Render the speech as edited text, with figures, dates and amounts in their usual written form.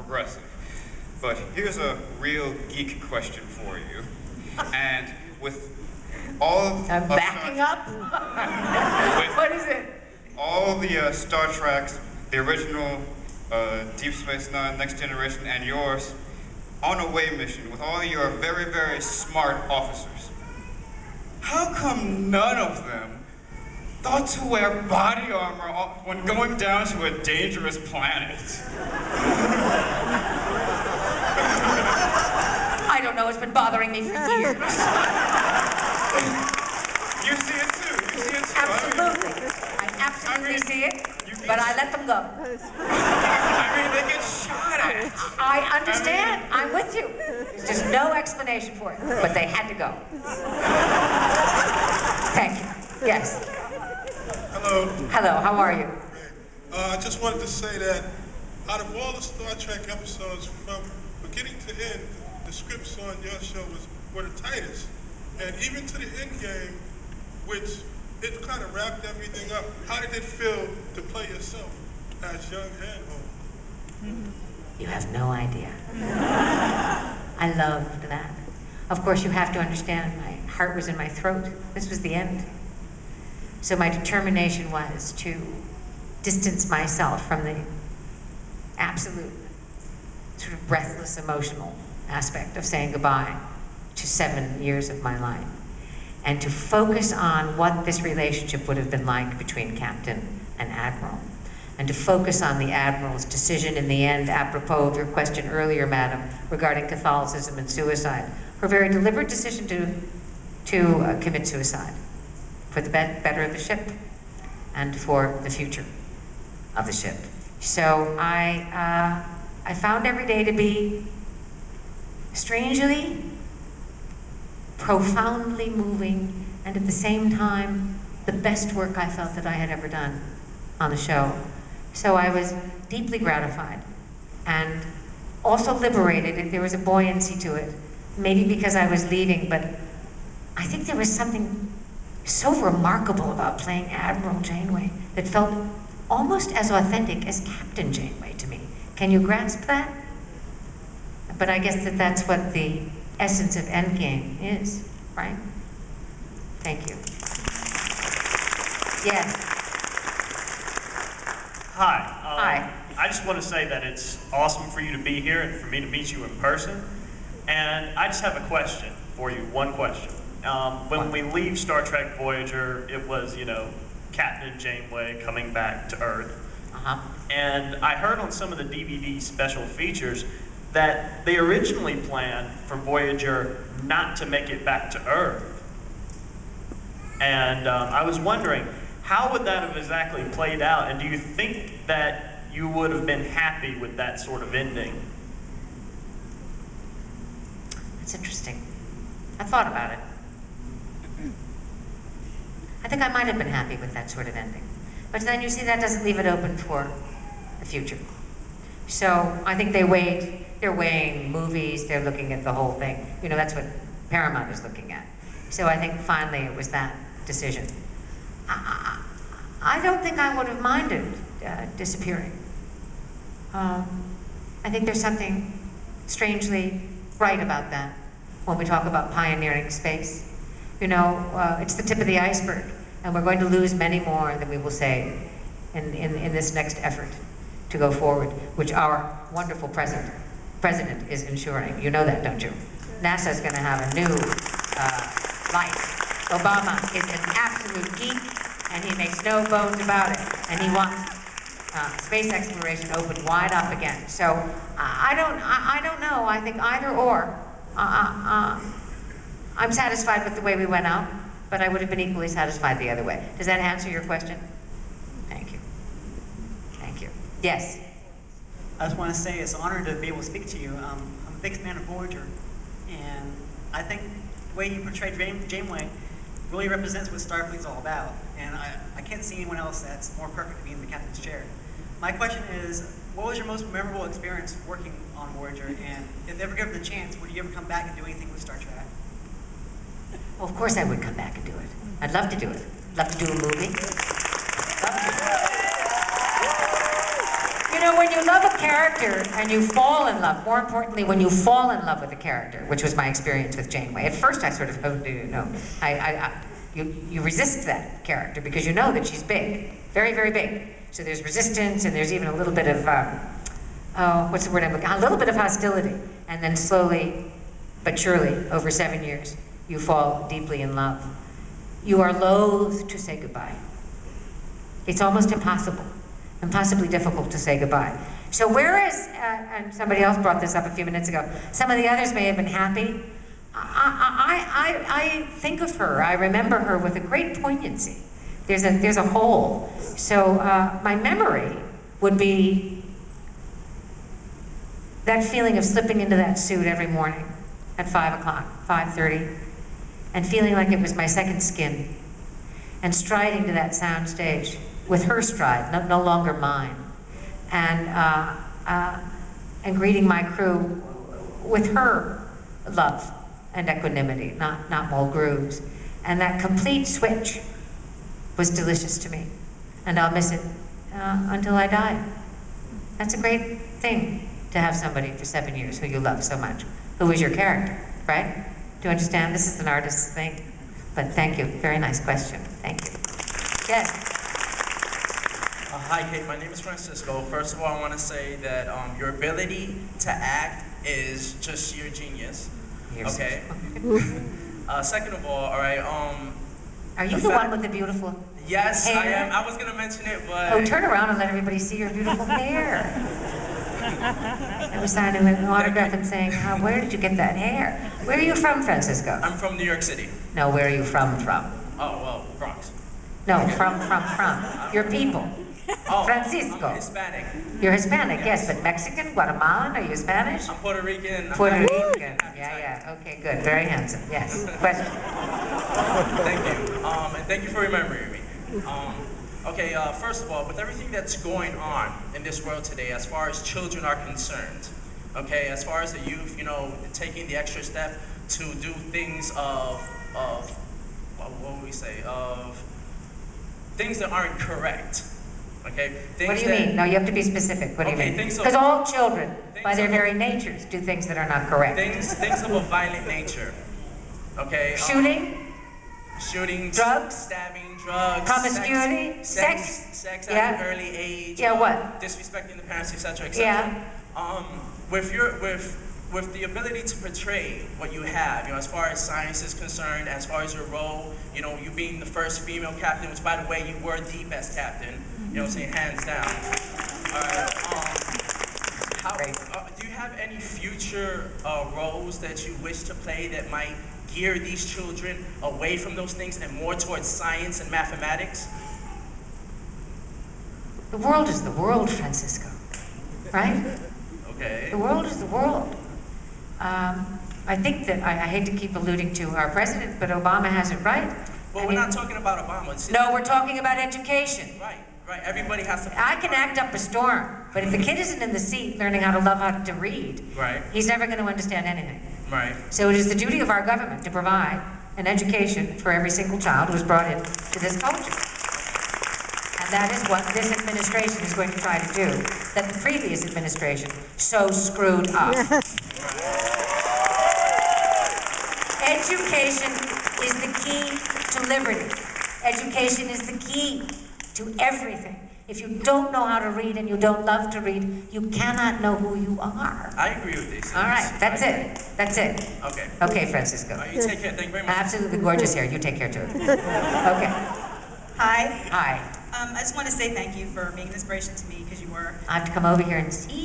progressive. But here's a real geek question for you. And with all of backing up? What is it? All the Star Treks, the original Deep Space Nine, Next Generation, and yours, on a away mission with all your very, very smart officers. How come none of them thought to wear body armor when going down to a dangerous planet? I don't know, it's been bothering me for years. You see it too, you see it too. Absolutely. I absolutely see it, but I let them go. I mean, they get shot at. I understand, I'm with you. There's just no explanation for it, but they had to go. Thank you. Yes. Hello. Hello, how are you? I just wanted to say that out of all the Star Trek episodes, from beginning to end, the scripts on your show were the tightest. And even to the Endgame, which it kind of wrapped everything up. How did it feel to play yourself as young Handhold? You have no idea. I loved that. Of course, you have to understand, my heart was in my throat. This was the end. So my determination was to distance myself from the absolute sort of breathless emotional aspect of saying goodbye to 7 years of my life, and to focus on what this relationship would have been like between Captain and Admiral, and to focus on the Admiral's decision in the end, apropos of your question earlier, Madam, regarding Catholicism and suicide. Her very deliberate decision to commit suicide for the better of the ship and for the future of the ship. So I found every day to be strangely, profoundly moving, and at the same time, the best work I felt that I had ever done on the show. So I was deeply gratified and also liberated. There was a buoyancy to it, maybe because I was leaving, but I think there was something so remarkable about playing Admiral Janeway that felt almost as authentic as Captain Janeway to me. Can you grasp that? But I guess that's what the essence of Endgame is, right? Thank you. Yes. Hi. Hi. I just want to say that it's awesome for you to be here and for me to meet you in person. And I just have a question for you, one question. When we leave Star Trek Voyager, it was, you know, Captain Janeway coming back to Earth. And I heard on some of the DVD special features that they originally planned for Voyager not to make it back to Earth. And I was wondering, how would that have exactly played out? And do you think that you would have been happy with that sort of ending? That's interesting. I thought about it. I think I might have been happy with that sort of ending. But then you see, that doesn't leave it open for the future. So I think they're weighing movies, they're looking at the whole thing. You know, that's what Paramount is looking at. So I think finally it was that decision. I don't think I would have minded disappearing. I think there's something strangely right about that when we talk about pioneering space. You know, it's the tip of the iceberg, and we're going to lose many more than we will save in this next effort to go forward, which our wonderful president is ensuring. You know that, don't you? NASA's going to have a new life. Obama is an absolute geek, and he makes no bones about it, and he wants space exploration opened wide up again. So I don't know. I think either or. I'm satisfied with the way we went out, but I would have been equally satisfied the other way. Does that answer your question? Thank you. Thank you. Yes. I just want to say it's an honor to be able to speak to you. I'm a big fan of Voyager, and I think the way you portrayed Janeway really represents what Starfleet's all about. And I can't see anyone else that's more perfect to be in the captain's chair. My question is, what was your most memorable experience working on Voyager? And if ever given the chance, would you ever come back and do anything with Star Trek? Well, of course I would come back and do it. I'd love to do it. Love to do a movie. Love to. You know, So when you love a character and you fall in love, more importantly, when you fall in love with a character, which was my experience with Janeway. At first, I sort of, you resist that character because you know that she's big, very, very big. So there's resistance, and there's even a little bit of, what's the word I'm looking? A little bit of hostility, and then slowly, but surely, over 7 years, you fall deeply in love. You are loath to say goodbye. It's almost impossibly difficult to say goodbye. So whereas, and somebody else brought this up a few minutes ago, some of the others may have been happy, I think of her, I remember her with a great poignancy. There's a hole. So my memory would be that feeling of slipping into that suit every morning at 5 o'clock, 5:30, and feeling like it was my second skin, and striding to that sound stage with her stride, no longer mine, and greeting my crew with her love and equanimity, not Mulgrew's. And that complete switch was delicious to me, and I'll miss it until I die. That's a great thing, to have somebody for 7 years who you love so much, who is your character, right? Do you understand? This is an artist's thing. But thank you. Very nice question. Thank you. Yes. Hi, Kate. My name is Francisco. First of all, I want to say that your ability to act is just sheer genius. Okay. Second of all right. Are you the one with the beautiful Yes, hair? I am. I was gonna mention it, but Oh, turn around and let everybody see your beautiful hair. I was signing an autograph and saying, where did you get that hair? Where are you from, Francisco? I'm from New York City. No, where are you from? Oh, well, Bronx. No, from. Your people. Oh, Francisco. I'm Hispanic. You're Hispanic, yes, but Mexican, Guatemalan, are you Spanish? I'm Puerto Rican. Puerto Rican. Yeah. Okay, good. Very handsome. Yes. Question. Thank you. And thank you for remembering me. Okay, first of all, with everything that's going on in this world today, as far as children are concerned, okay, as far as the youth, taking the extra step to do things of things that aren't correct, okay? What do you mean? No, you have to be specific. What do you mean? Because all children, by their very natures, do things that are not correct. Things of a violent nature, okay? Shooting, drugs, stabbing, drugs, promiscuity, sex at an early age. Yeah, what? Disrespecting the parents, etc., etc. Yeah. With the ability to portray what you have, as far as science is concerned, as far as your role, you being the first female captain, which by the way, you were the best captain, hands down. Do you have any future roles that you wish to play that might gear these children away from those things and more towards science and mathematics? The world is the world, Francisco, right? Okay. The world is the world. I think that, I hate to keep alluding to our president, but Obama has it right. Well, we're not talking about Obama. No, we're talking about education. Right. Everybody has to... I can act up a storm, but if the kid isn't in the seat learning how to read, right, he's never going to understand anything. Right. So it is the duty of our government to provide an education for every single child who is brought into this culture. And that is what this administration is going to try to do, that the previous administration so screwed up. Education is the key to liberty. Education is the key to everything. If you don't know how to read and you don't love to read, you cannot know who you are. I agree with this. All right, that's it. Okay. Okay, Francisco. You take care. Thank you very much. Absolutely gorgeous hair. You take care too. Okay. Hi. Hi. I just want to say thank you for being an inspiration to me, because you were. I have to come over here and see